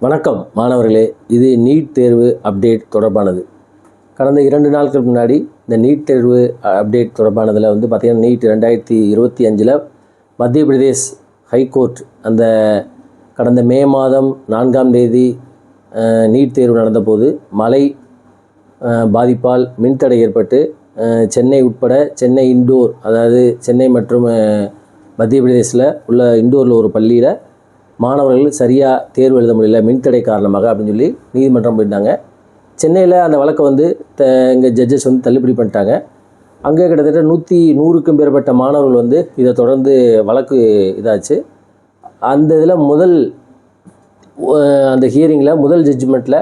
வணக்கம் மாணவர்களே, இது நீட் தேர்வு அப்டேட் தொடர்பானது. கடந்த 2 நாட்களுக்கு முன்னாடி இந்த நீட் தேர்வு அப்டேட் தொடர்பானதில் பார்த்திங்கன்னா நீட் 2025 மத்திய பிரதேஷ் ஹைகோர்ட் அந்த கடந்த மே மாதம் 4ஆம் தேதி நீட் தேர்வு நடந்தபோது மழை பாதிப்பால் மின்தடை ஏற்பட்டு சென்னை உட்பட சென்னை இண்டோர், அதாவது சென்னை மற்றும் மத்திய பிரதேசில் உள்ள இண்டோரில் ஒரு பள்ளியில் மாணவர்கள் சரியாக தேர்வு எழுத முடியல மின்தடை காரணமாக அப்படின்னு சொல்லி நீதிமன்றம் போயிட்டாங்க. சென்னையில் அந்த வழக்கை இங்கே ஜட்ஜஸ் தள்ளுபடி பண்ணிட்டாங்க. அங்கே கிட்டத்தட்ட 100க்கும் மேற்பட்ட மாணவர்கள் இதை தொடர்ந்து வழக்கு இதாச்சு. அந்த இதில் அந்த ஹியரிங்கில் முதல் ஜட்ஜ்மெண்ட்டில்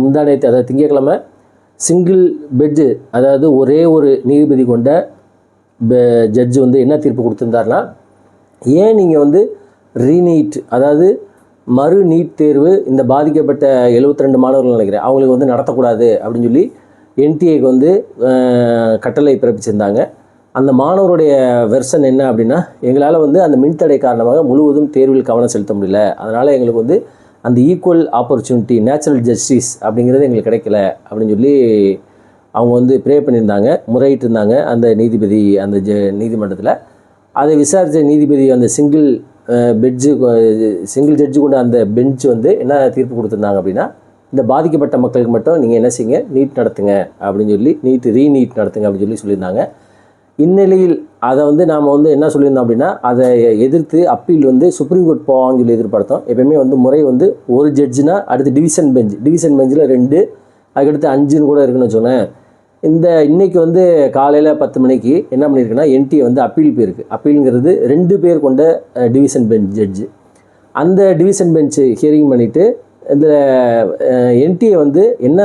முந்தானேத்து, அதாவது திங்கட்கிழமை சிங்கிள் பெட்ஜு, அதாவது ஒரே ஒரு நீதிபதி கொண்ட ஜட்ஜு என்ன தீர்ப்பு கொடுத்துருந்தாருன்னா, ஏன் நீங்கள் ரீநீட், அதாவது மறு நீட் தேர்வு இந்த பாதிக்கப்பட்ட 72 மாணவர்கள் நினைக்கிறேன் அவங்களுக்கு நடத்தக்கூடாது அப்படின்னு சொல்லி என்டிஏக்கு கட்டளை பிறப்பிச்சிருந்தாங்க. அந்த மாணவருடைய வெர்ஷன் என்ன அப்படின்னா, எங்களால் அந்த மின்தடை காரணமாக முழுவதும் தேர்வில் கவனம் செலுத்த முடியல, அதனால் எங்களுக்கு அந்த ஈக்குவல் ஆப்பர்ச்சுனிட்டி, நேச்சுரல் ஜஸ்டிஸ் அப்படிங்கிறது எங்களுக்கு கிடைக்கல அப்படின்னு சொல்லி அவங்க ப்ரே பண்ணியிருந்தாங்க, முறையிட்டு இருந்தாங்க அந்த நீதிபதி அந்த நீதிமன்றத்தில். அதை விசாரித்த நீதிபதி அந்த சிங்கிள் ஜட்ஜு கொண்ட அந்த பெஞ்சு என்ன தீர்ப்பு கொடுத்துருந்தாங்க அப்படின்னா, இந்த பாதிக்கப்பட்ட மக்களுக்கு மட்டும் நீங்கள் என்ன செய்யுங்க, நீட் நடத்துங்க அப்படின்னு சொல்லி ரீநீட் நடத்துங்க அப்படின்னு சொல்லியிருந்தாங்க. இந்நிலையில் அதை நாம் என்ன சொல்லியிருந்தோம் அப்படின்னா, அதை எதிர்த்து அப்பீல் சுப்ரீம் கோர்ட் போவாங்கன்னு சொல்லி எதிர்பார்த்தோம். எப்பயுமே முறை ஒரு ஜட்ஜுனா அடுத்து டிவிஷன் பெஞ்சில் 2, அதுக்கடுத்து 5ன்னு கூட இருக்குன்னு வச்சோன்னே. இன்றைக்கி காலையில் 10 மணிக்கு என்ன பண்ணியிருக்குன்னா, என்டிஏ அப்பீல் போயிருக்கு. அப்பீலுங்கிறது 2 பேர் கொண்ட டிவிஷன் பெஞ்ச் ஜட்ஜு. அந்த டிவிஷன் பெஞ்சு ஹியரிங் பண்ணிவிட்டு இதில் என்டிஏ என்ன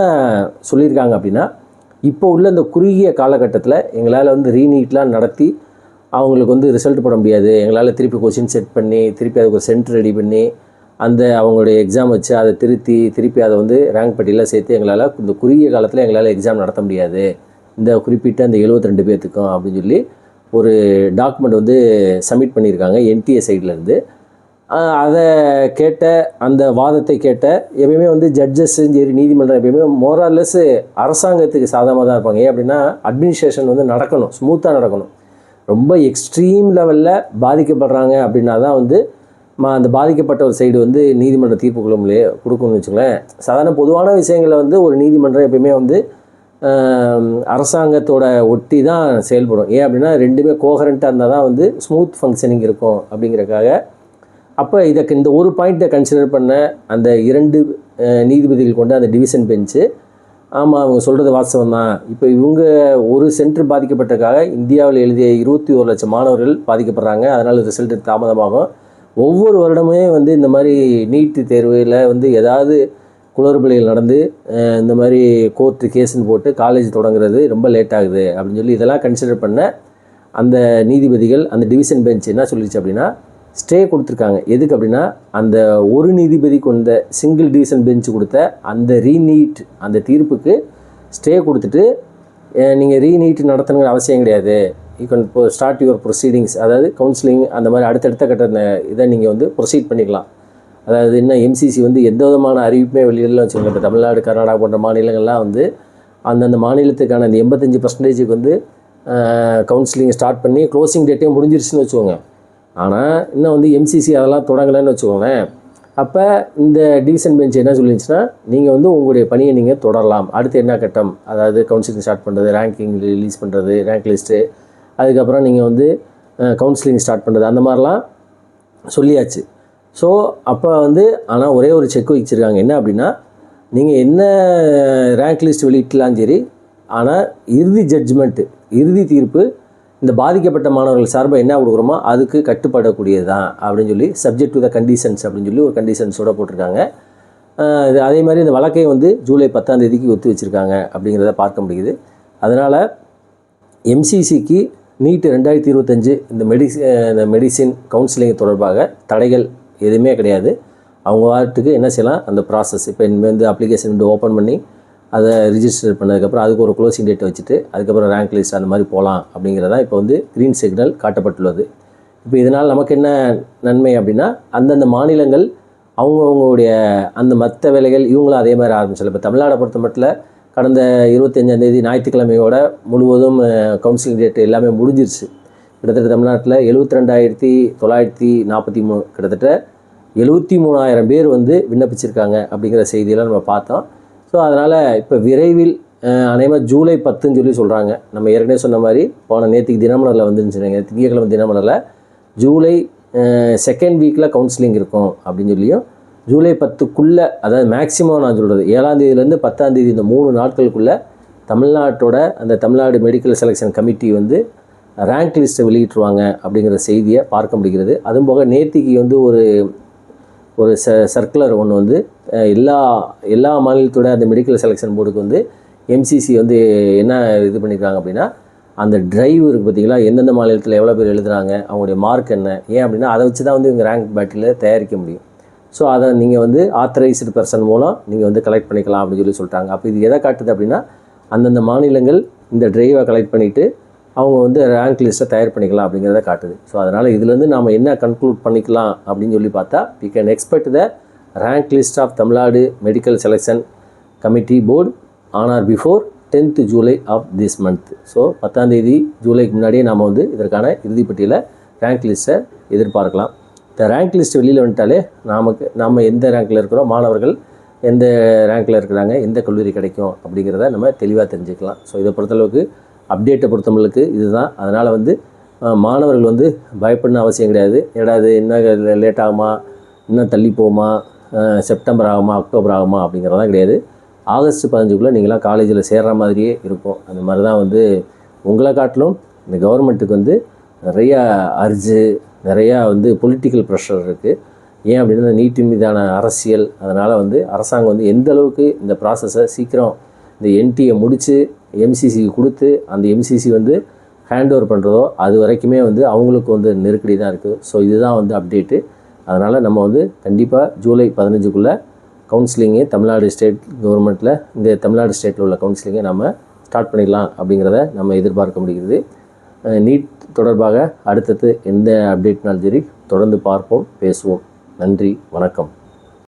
சொல்லியிருக்காங்க அப்படின்னா, இப்போ உள்ள இந்த குறுகிய காலகட்டத்தில் எங்களால் ரீநீட்லாம் நடத்தி அவங்களுக்கு ரிசல்ட் போட முடியாது, எங்களால் திருப்பி கொஸ்டின் செட் பண்ணி திருப்பி அதுக்கு ஒரு சென்டர் ரெடி பண்ணி அவங்களுடைய எக்ஸாம் வச்சு அதை திருப்பி அதை ரேங்க் பட்டியலில் சேர்த்து எங்களால் இந்த குறுகிய காலத்தில் எங்களால் எக்ஸாம் நடத்த முடியாது இந்த குறிப்பிட்ட அந்த 72 பேர்த்துக்கும் அப்படின்னு சொல்லி ஒரு டாக்குமெண்ட் சப்மிட் பண்ணியிருக்காங்க என்டிஏ சைட்லேருந்து. அதை கேட்ட அந்த வாதத்தை கேட்ட எப்பயுமே ஜட்ஜஸும் சரி நீதிமன்றம் எப்பயுமே மோரார்லெஸ் அரசாங்கத்துக்கு சாதகமாக தான் இருப்பாங்க. ஏன் அப்படின்னா அட்மினிஸ்ட்ரேஷன் நடக்கணும், ஸ்மூத்தாக நடக்கணும். ரொம்ப எக்ஸ்ட்ரீம் லெவலில் பாதிக்கப்படுறாங்க அப்படின்னா தான் அந்த பாதிக்கப்பட்ட ஒரு சைடு நீதிமன்ற தீர்ப்புக்குள்ளே கொடுக்கணும்னு வச்சுங்களேன். சாதாரண பொதுவான விஷயங்களில் ஒரு நீதிமன்றம் எப்பயுமே அரசாங்கத்தோட ஒட்டி தான் செயல்படும். ஏன் அப்படின்னா ரெண்டுமே கோஹரண்ட்டாக இருந்தால் தான் ஸ்மூத் ஃபங்க்ஷனிங் இருக்கும் அப்படிங்கிறக்காக. அப்போ இந்த ஒரு பாயிண்ட்டை கன்சிடர் பண்ண அந்த 2 நீதிபதிகள் கொண்ட அந்த டிவிஷன் பெஞ்சு, ஆமாம் அவங்க சொல்கிறது வாஸ்தவம் தான், இப்போ இவங்க ஒரு சென்டர் பாதிக்கப்பட்டதுக்காக இந்தியாவில் எழுதிய 21 லட்சம் மாணவர்கள் பாதிக்கப்படுறாங்க, அதனால் ரிசல்ட்டு தாமதமாகும். ஒவ்வொரு வருடமே இந்த மாதிரி நீட்டு தேர்வில் ஏதாவது குளறுபடிகள் நடந்து இந்த மாதிரி கோர்ட்டு கேஸுன்னு போட்டு காலேஜ் தொடங்குறது ரொம்ப லேட் ஆகுது அப்படின்னு சொல்லி இதெல்லாம் கன்சிடர் பண்ண அந்த நீதிபதிகள் அந்த டிவிஷன் பெஞ்ச் என்ன சொல்லிச்சு அப்படின்னா, ஸ்டே கொடுத்துருக்காங்க. எதுக்கு அப்படின்னா, அந்த ஒரு நீதிபதி கொண்ட சிங்கிள் டிவிஷன் பெஞ்சு கொடுத்த அந்த ரீநீட் அந்த தீர்ப்புக்கு ஸ்டே கொடுத்துட்டு நீங்கள் ரீநீட் நடத்தணுங்கிற அவசியம் கிடையாது, you can start your proceedings, அதாவது கவுன்சிலிங் அந்த மாதிரி அடுத்தடுத்த கட்ட இதை நீங்கள் ப்ரொசீட் பண்ணிக்கலாம். அதாவது இன்னும் எம்சிசி எந்த விதமான அறிவிப்புமே வெளியிடலாம் வச்சுக்கோங்க. இப்போ தமிழ்நாடு, கர்நாடகா போன்ற மாநிலங்கள்லாம் அந்தந்த மாநிலத்துக்கான அந்த 85%க்கு கவுன்சிலிங் ஸ்டார்ட் பண்ணி க்ளோசிங் டேட்டே முடிஞ்சிருச்சுன்னு வச்சுக்கோங்க. ஆனால் இன்னும் எம்சிசி அதெல்லாம் தொடங்கலைன்னு வச்சுக்கோங்களேன். அப்போ இந்த டிவிஷன் பெஞ்ச் என்ன சொல்லிச்சுன்னா, நீங்கள் உங்களுடைய பணியை நீங்கள் தொடரலாம். அடுத்து என்ன கட்டம், அதாவது கவுன்சிலிங் ஸ்டார்ட் பண்ணுறது, ரேங்கிங் ரிலீஸ் பண்ணுறது, ரேங்க் லிஸ்ட்டு, அதுக்கப்புறம் நீங்கள் கவுன்சிலிங் ஸ்டார்ட் பண்ணுறது, அந்த மாதிரிலாம் சொல்லியாச்சு. ஸோ அப்போ ஆனால் ஒரே ஒரு செக் வச்சுருக்காங்க. என்ன அப்படின்னா, நீங்கள் என்ன ரேங்க் லிஸ்ட் வெளியிட்டலாம் சரி, ஆனால் இறுதி தீர்ப்பு இந்த பாதிக்கப்பட்ட மாணவர்கள் சார்பாக என்ன கொடுக்குறோமோ அதுக்கு கட்டுப்படக்கூடியது தான் அப்படின்னு சொல்லி சப்ஜெக்ட் டு த கண்டிஷன்ஸ் அப்படின்னு சொல்லி ஒரு கண்டிஷன்ஸோடு போட்டிருக்காங்க. அதே மாதிரி இந்த வழக்கை ஜூலை 10ஆம் தேதிக்கு ஒத்து வச்சுருக்காங்க அப்படிங்கிறத பார்க்க முடியுது. அதனால் எம்சிசிக்கு நீட் 2025 இந்த மெடிசின் கவுன்சிலிங் தொடர்பாக தடைகள் எதுவுமே கிடையாது. அவங்க வாட்டுக்கு என்ன செய்யலாம், அந்த ப்ராசஸ் இப்போ இனிமேல் அப்ளிகேஷன் ஓப்பன் பண்ணி அதை ரிஜிஸ்டர் பண்ணதுக்கப்புறம் அதுக்கு ஒரு க்ளோசிங் டேட்டை வச்சுட்டு அதுக்கப்புறம் ரேங்க் லிஸ்ட் அந்த மாதிரி போகலாம் அப்படிங்கிறதான் இப்போ க்ரீன் சிக்னல் காட்டப்பட்டுள்ளது. இப்போ இதனால் நமக்கு என்ன நன்மை அப்படின்னா, அந்தந்த மாநிலங்கள் அவங்கவுங்களுடைய அந்த மற்ற வேலைகள் இவங்களும் அதே மாதிரி ஆரம்பிச்சிடலாம். இப்போ தமிழ்நாடை பொறுத்த மட்டும் கடந்த 25ஆம் தேதி ஞாயிற்றுக்கிழமையோட முழுவதும் கவுன்சிலிங் டேட் எல்லாமே முடிஞ்சிருச்சு. கிட்டத்தட்ட தமிழ்நாட்டில் 72,943 கிட்டத்தட்ட 73,000 பேர் வந்து விண்ணப்பிச்சிருக்காங்க அப்படிங்கிற செய்தியெல்லாம் நம்ம பார்த்தோம். ஸோ அதனால் இப்போ விரைவில் அநேகமாக ஜூலை 10ன்னு சொல்லி சொல்கிறாங்க. நம்ம ஏற்கனவே சொன்ன மாதிரி நேற்றுக்கு தினமலரில் வந்துருந்துச்சுங்க, திங்கட்கிழமை தினமலரில் ஜூலை செகண்ட் வீக்கில் கவுன்சிலிங் இருக்கும் அப்படின்னு சொல்லியும், ஜூலை 10க்குள்ளே, அதாவது மேக்ஸிமம் நான் சொல்கிறது 7ஆம் தேதியிலேருந்து 10ஆம் தேதி இந்த 3 நாட்களுக்குள்ளே தமிழ்நாட்டோட அந்த தமிழ்நாடு மெடிக்கல் செலெக்ஷன் கமிட்டி வந்து ரேங்க் லிஸ்ட்டை வெளியிட்டுருவாங்க அப்படிங்கிற செய்தியை பார்க்க முடிகிறது. அதுவும் போக நேத்திக்கு வந்து ஒரு சர்க்குலர் ஒன்று வந்து எல்லா மாநிலத்தோட அந்த மெடிக்கல் செலெக்ஷன் போர்டுக்கு வந்து எம்சிசி வந்து என்ன இது பண்ணியிருக்காங்க அப்படின்னா, அந்த டிரைவ் இருக்குது பார்த்தீங்களா, எந்தெந்த மாநிலத்தில் எவ்வளோ பேர் எழுதுகிறாங்க, அவங்களுடைய மார்க் என்ன, ஏன் அப்படின்னா அதை வச்சு தான் வந்து இவங்க ரேங்க் பேட்டில் தயாரிக்க முடியும். ஸோ அதை நீங்கள் வந்து ஆத்தரைஸ்டு பர்சன் மூலம் நீங்கள் வந்து கலெக்ட் பண்ணிக்கலாம் அப்படின்னு சொல்லிட்டாங்க. அப்போ இது எதை காட்டுது அப்படின்னா, அந்தந்த மாநிலங்கள் இந்த டிரைவை கலெக்ட் பண்ணிவிட்டு அவங்க வந்து ரேங்க் லிஸ்ட்டை தயார் பண்ணிக்கலாம் அப்படிங்கிறத காட்டுது. ஸோ அதனால் இதுலேருந்து நாம் என்ன கன்க்ளூட் பண்ணிக்கலாம் அப்படின்னு சொல்லி பார்த்தா, we can expect the rank list of Tamil Nadu medical selection committee board on or before 10th July of this month. So 10ஆம் தேதி ஜூலைக்கு முன்னாடியே நாம் வந்து இதற்கான இறுதிப்பட்டியலை ரேங்க் லிஸ்ட்டை எதிர்பார்க்கலாம். இந்த ரேங்க் லிஸ்ட் வெளியில் வந்துட்டாலே நாம் எந்த ரேங்க்கில் இருக்கிறோம், மாணவர்கள் எந்த ரேங்க்கில் இருக்கிறாங்க, எந்த கல்லூரி கிடைக்கும் அப்படிங்கிறத நம்ம தெளிவாக தெரிஞ்சுக்கலாம். ஸோ இதை பொறுத்தளவுக்கு அப்டேட்டை பொறுத்தவங்களுக்கு இதுதான். அதனால் வந்து மாணவர்கள் வந்து பயப்படணும் அவசியம் கிடையாது. ஏடாது இன்னும் லேட் ஆகுமா, இன்னும் தள்ளி போகுமா, செப்டம்பர் ஆகுமா, அக்டோபர் ஆகுமா அப்படிங்கிறதான் கிடையாது. ஆகஸ்ட் 15க்குள்ளே நீங்களாம் காலேஜில் சேர்கிற மாதிரியே இருக்கும். அந்த மாதிரி தான் வந்து உங்களை காட்டிலும் இந்த கவர்மெண்ட்டுக்கு வந்து நிறையா நிறையா வந்து பொலிட்டிக்கல் ப்ரெஷர் இருக்குது. ஏன் அப்படின்னா நீட்டு மீதான அரசியல். அதனால் வந்து அரசாங்கம் வந்து எந்த அளவுக்கு இந்த ப்ராசஸை சீக்கிரம் இந்த என்டியை முடித்து எம்சிசிக்கு கொடுத்து அந்த எம்சிசி வந்து ஹேண்ட் ஓவர் பண்ணுறதோ அது வரைக்குமே வந்து அவங்களுக்கு வந்து நெருக்கடி தான் இருக்குது. ஸோ இதுதான் வந்து அப்டேட்டு. அதனால் நம்ம வந்து கண்டிப்பாக ஜூலை 15க்குள்ளே கவுன்சிலிங்கு தமிழ்நாடு ஸ்டேட் கவர்மெண்ட்டில் இந்த தமிழ்நாடு ஸ்டேட்டில் உள்ள கவுன்சிலிங்கை நம்ம ஸ்டார்ட் பண்ணிடலாம் அப்படிங்கிறத நம்ம எதிர்பார்க்க முடிகிறது. நீட் தொடர்பாக அடுத்தது எந்த அப்டேட்னாலும் சரி தொடர்ந்து பார்ப்போம், பேசுவோம். நன்றி, வணக்கம்.